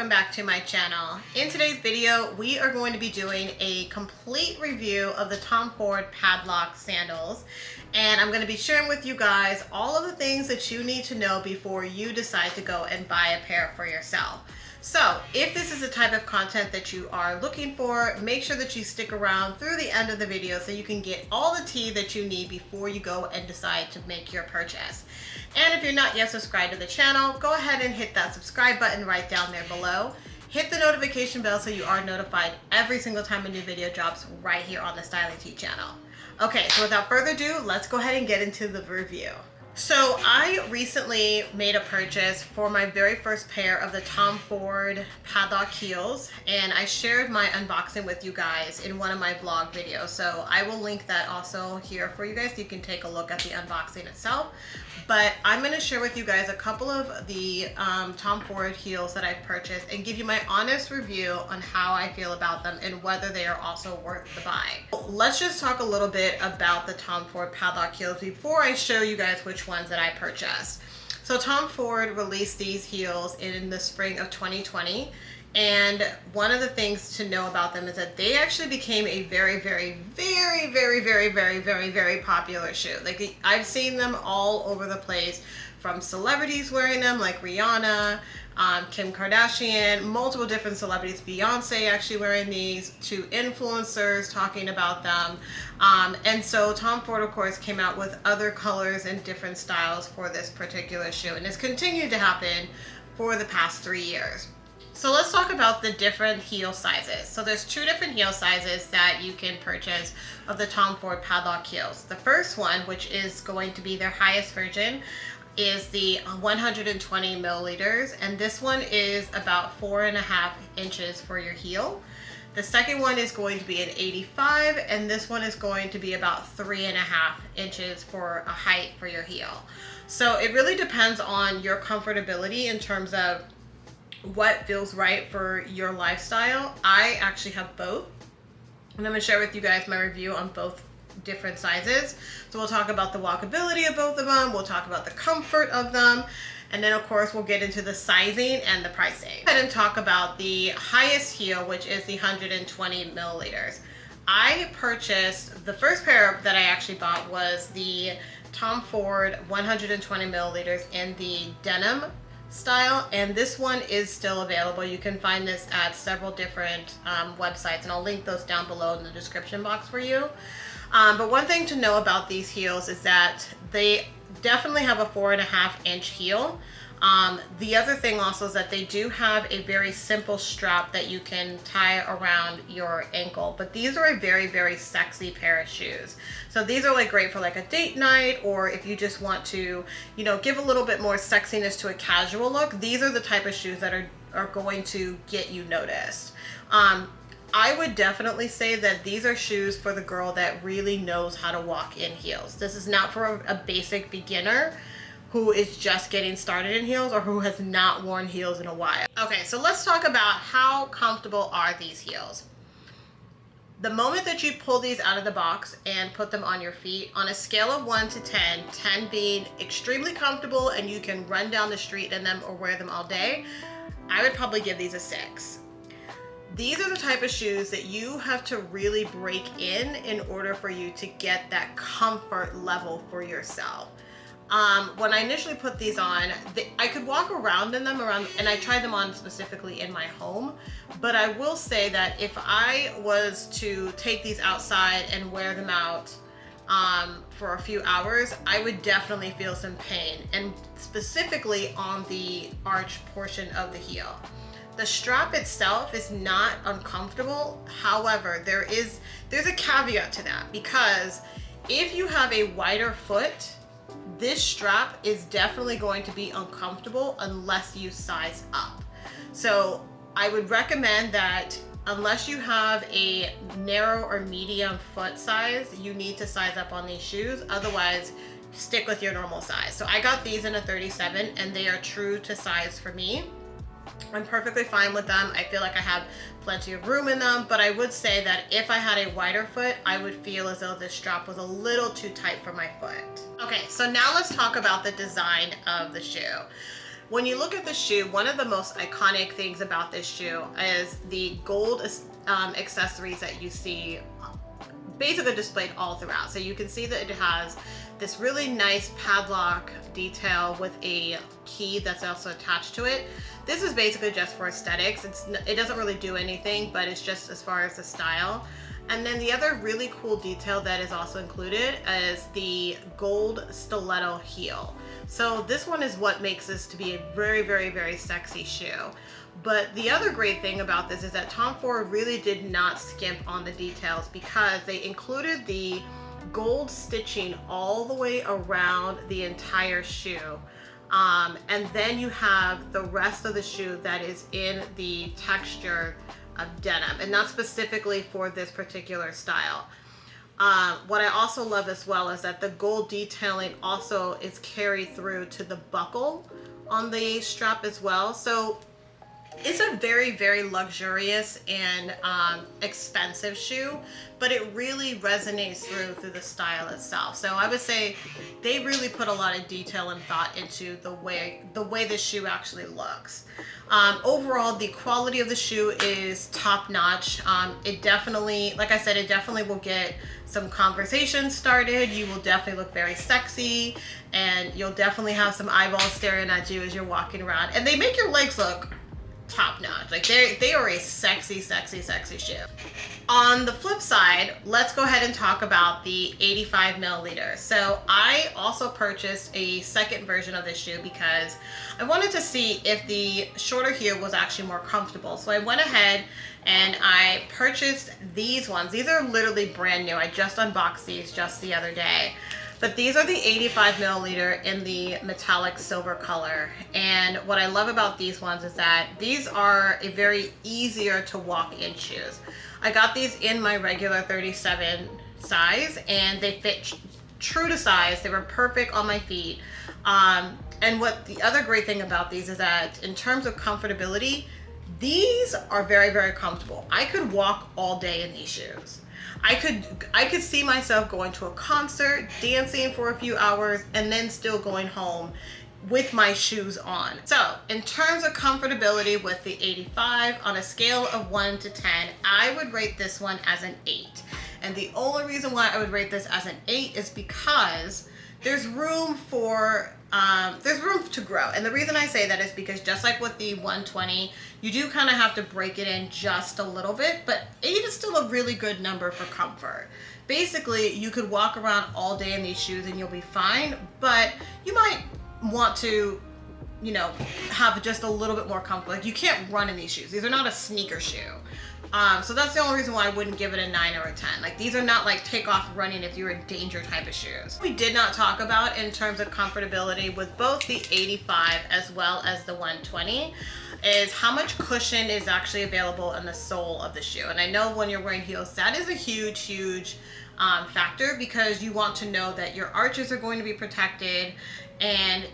welcome back to my channel. In today's video, we are going to be doing a complete review of the Tom Ford Padlock sandals. And I'm going to be sharing with you guys all of the things that you need to know before you decide to go and buy a pair for yourself. So if this is the type of content that you are looking for, make sure that you stick around through the end of the video so you can get all the tea that you need before you go and decide to make your purchase. And if you're not yet subscribed to the channel, go ahead and hit that subscribe button right down there below. Hit the notification bell so you are notified every single time a new video drops right here on the Styling Tea channel. Okay, so without further ado, let's go ahead and get into the review. So I recently made a purchase for my very first pair of the Tom Ford Padlock heels, and I shared my unboxing with you guys in one of my vlog videos. So I will link that also here for you guys so you can take a look at the unboxing itself. But I'm going to share with you guys a couple of the Tom Ford heels that I've purchased and give you my honest review on how I feel about them and whether they are also worth the buy. Let's just talk a little bit about the Tom Ford Padlock heels before I show you guys which ones that I purchased. So Tom Ford released these heels in the spring of 2020. And one of the things to know about them is that they actually became a very popular shoe. Like, I've seen them all over the place, from celebrities wearing them like Rihanna, Kim Kardashian, multiple different celebrities, Beyonce actually wearing these, to influencers talking about them. And so Tom Ford, of course, came out with other colors and different styles for this particular shoe, and it's continued to happen for the past 3 years. So let's talk about the different heel sizes. So there's two different heel sizes that you can purchase of the Tom Ford Padlock heels. The first one, which is going to be their highest version, is the 120 milliliters, and this one is about 4.5 inches for your heel. The second one is going to be an 85, and this one is going to be about 3.5 inches for a height for your heel. So it really depends on your comfortability in terms of what feels right for your lifestyle. I actually have both, and I'm going to share with you guys my review on both different sizes. So we'll talk about the walkability of both of them, we'll talk about the comfort of them, and then of course we'll get into the sizing and the pricing. Go ahead and talk about the highest heel, which is the 120 milliliters. I purchased, the first pair that I actually bought was the Tom Ford 120 milliliters in the denim style, and this one is still available. You can find this at several different websites, and I'll link those down below in the description box for you. But one thing to know about these heels is that they definitely have a 4.5 inch heel. The other thing also is that they do have a very simple strap that you can tie around your ankle, but these are a very sexy pair of shoes. So these are like great for like a date night, or if you just want to, you know, give a little bit more sexiness to a casual look. These are the type of shoes that are going to get you noticed. I would definitely say that these are shoes for the girl that really knows how to walk in heels. This is not for a basic beginner who is just getting started in heels or who has not worn heels in a while. Okay, so let's talk about how comfortable are these heels. The moment that you pull these out of the box and put them on your feet, on a scale of 1 to 10, 10 being extremely comfortable and you can run down the street in them or wear them all day, I would probably give these a 6. These are the type of shoes that you have to really break in order for you to get that comfort level for yourself. When I initially put these on, I could walk around in them and I tried them on specifically in my home, but I will say that if I was to take these outside and wear them out for a few hours, I would definitely feel some pain, and specifically on the arch portion of the heel. The strap itself is not uncomfortable. However, there's a caveat to that, because if you have a wider foot, this strap is definitely going to be uncomfortable unless you size up. So I would recommend that unless you have a narrow or medium foot size, you need to size up on these shoes. Otherwise, stick with your normal size. So I got these in a 37, and they are true to size for me. I'm perfectly fine with them. I feel like I have plenty of room in them, but I would say that if I had a wider foot, I would feel as though this strap was a little too tight for my foot. Okay, so now let's talk about the design of the shoe. When you look at the shoe, one of the most iconic things about this shoe is the gold accessories that you see basically displayed all throughout. So you can see that it has this really nice padlock detail with a key that's also attached to it. This is basically just for aesthetics. It doesn't really do anything, but it's just as far as the style. And then the other really cool detail that is also included is the gold stiletto heel. So this one is what makes this to be a very, very, very sexy shoe. But the other great thing about this is that Tom Ford really did not skimp on the details, because they included the gold stitching all the way around the entire shoe. And then you have the rest of the shoe that is in the texture of denim, and not specifically for this particular style. What I also love as well is that the gold detailing also is carried through to the buckle on the strap as well. So it's a very, very luxurious and expensive shoe, but it really resonates through the style itself. So I would say they really put a lot of detail and thought into the way the shoe actually looks. Overall, the quality of the shoe is top notch. It definitely, like I said, it definitely will get some conversation started. You will definitely look very sexy, and you'll definitely have some eyeballs staring at you as you're walking around. And they make your legs look top notch. Like they are a sexy, sexy, sexy shoe. On the flip side, let's go ahead and talk about the 85 milliliter. So I also purchased a second version of this shoe because I wanted to see if the shorter heel was actually more comfortable. So I went ahead and I purchased these ones. These are literally brand new. I just unboxed these just the other day. But these are the 85 milliliter in the metallic silver color. And what I love about these ones is that these are a very easier to walk in shoes. I got these in my regular 37 size, and they fit true to size. They were perfect on my feet. And what the other great thing about these is that in terms of comfortability, these are very, very comfortable. I could walk all day in these shoes. I could see myself going to a concert, dancing for a few hours, and then still going home with my shoes on. So in terms of comfortability with the 85, on a scale of 1 to 10, I would rate this one as an 8. And the only reason why I would rate this as an 8 is because there's room to grow. And the reason I say that is because just like with the 120, you do kind of have to break it in just a little bit, but 8 is still a really good number for comfort. Basically, you could walk around all day in these shoes and you'll be fine, but you might want to, you know, have just a little bit more comfort. Like, you can't run in these shoes. These are not a sneaker shoe. So that's the only reason why I wouldn't give it a 9 or a 10. Like, these are not like take off running if you're in danger type of shoes. We did not talk about in terms of comfortability with both the 85 as well as the 120 is how much cushion is actually available in the sole of the shoe. And I know when you're wearing heels, that is a huge, huge factor, because you want to know that your arches are going to be protected, and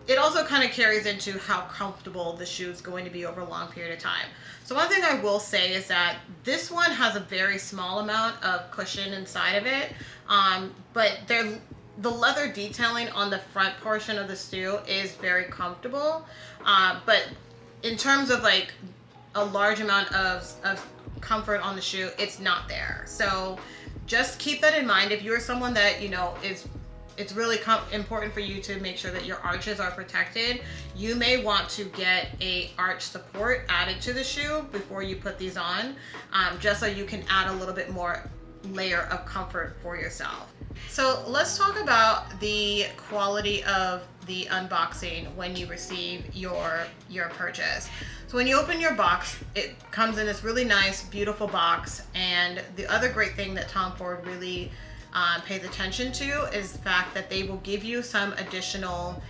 it also kind of carries into how comfortable the shoe is going to be over a long period of time. So one thing I will say is that this one has a very small amount of cushion inside of it, but the leather detailing on the front portion of the shoe is very comfortable, but in terms of like a large amount of comfort on the shoe, it's not there. So just keep that in mind. If you're someone that, you know, it's really important for you to make sure that your arches are protected, you may want to get a arch support added to the shoe before you put these on, just so you can add a little bit more layer of comfort for yourself. So let's talk about the quality of the unboxing when you receive your purchase. So when you open your box, it comes in this really nice, beautiful box. And the other great thing that Tom Ford really pays attention to is the fact that they will give you some additional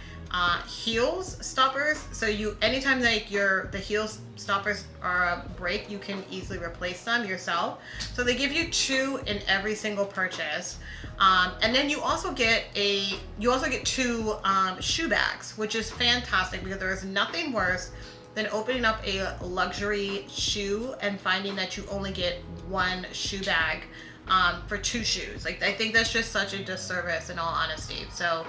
heels stoppers. So anytime like the heel stoppers are break, you can easily replace them yourself. So they give you 2 in every single purchase. And then you also get 2 shoe bags, which is fantastic, because there is nothing worse than opening up a luxury shoe and finding that you only get 1 shoe bag for 2 shoes. Like, I think that's just such a disservice, in all honesty. So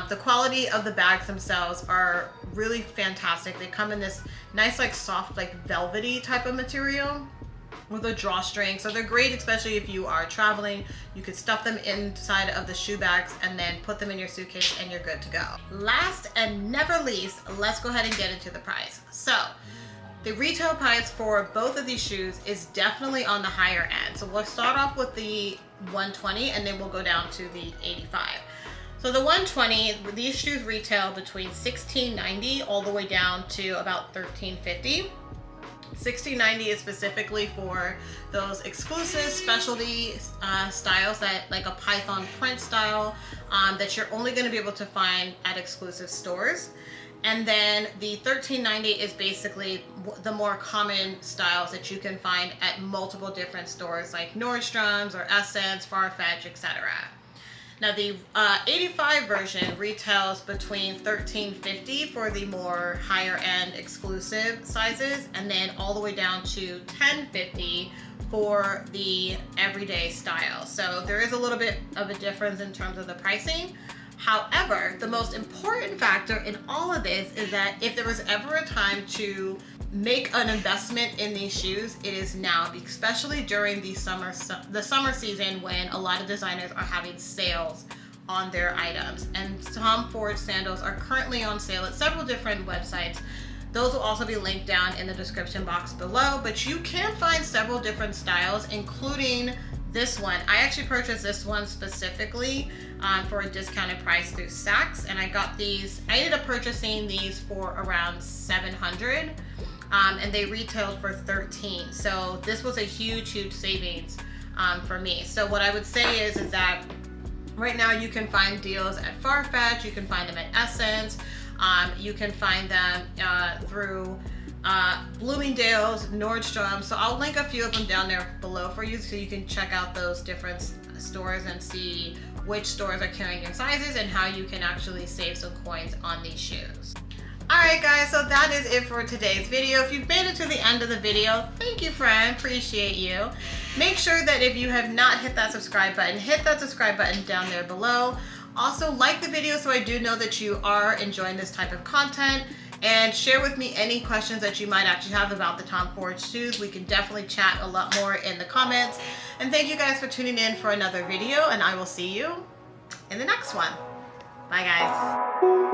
the quality of the bags themselves are really fantastic. They come in this nice, like soft, like velvety type of material with a drawstring. So they're great, especially if you are traveling. You could stuff them inside of the shoe bags and then put them in your suitcase and you're good to go. Last and never least, let's go ahead and get into the price. So the retail price for both of these shoes is definitely on the higher end. So we'll start off with the 120 and then we'll go down to the 85. So the 120, these shoes retail between $16.90 all the way down to about $13.50. $16.90 is specifically for those exclusive specialty styles, that like a python print style that you're only going to be able to find at exclusive stores. And then the $13.90 is basically the more common styles that you can find at multiple different stores like Nordstrom's or Essence, Farfetch, etc. Now the 85 version retails between $13.50 for the more higher end exclusive sizes, and then all the way down to $10.50 for the everyday style. So there is a little bit of a difference in terms of the pricing. However, the most important factor in all of this is that if there was ever a time to make an investment in these shoes, it is now, especially during the summer season when a lot of designers are having sales on their items. And Tom Ford sandals are currently on sale at several different websites. Those will also be linked down in the description box below, but you can find several different styles, including this one. I actually purchased this one specifically for a discounted price through Saks, and I got these, I ended up purchasing these for around $700. And they retailed for $13. So this was a huge savings for me. So what I would say is that right now you can find deals at Farfetch, you can find them at Essence, you can find them through Bloomingdale's, Nordstrom. So I'll link a few of them down there below for you so you can check out those different stores and see which stores are carrying your sizes and how you can actually save some coins on these shoes. Alright guys, so that is it for today's video. If you've made it to the end of the video, thank you, Fren. Appreciate you. Make sure that if you have not hit that subscribe button, hit that subscribe button down there below. Also, like the video so I do know that you are enjoying this type of content. And share with me any questions that you might actually have about the Tom Ford shoes. We can definitely chat a lot more in the comments. And thank you guys for tuning in for another video, and I will see you in the next one. Bye guys.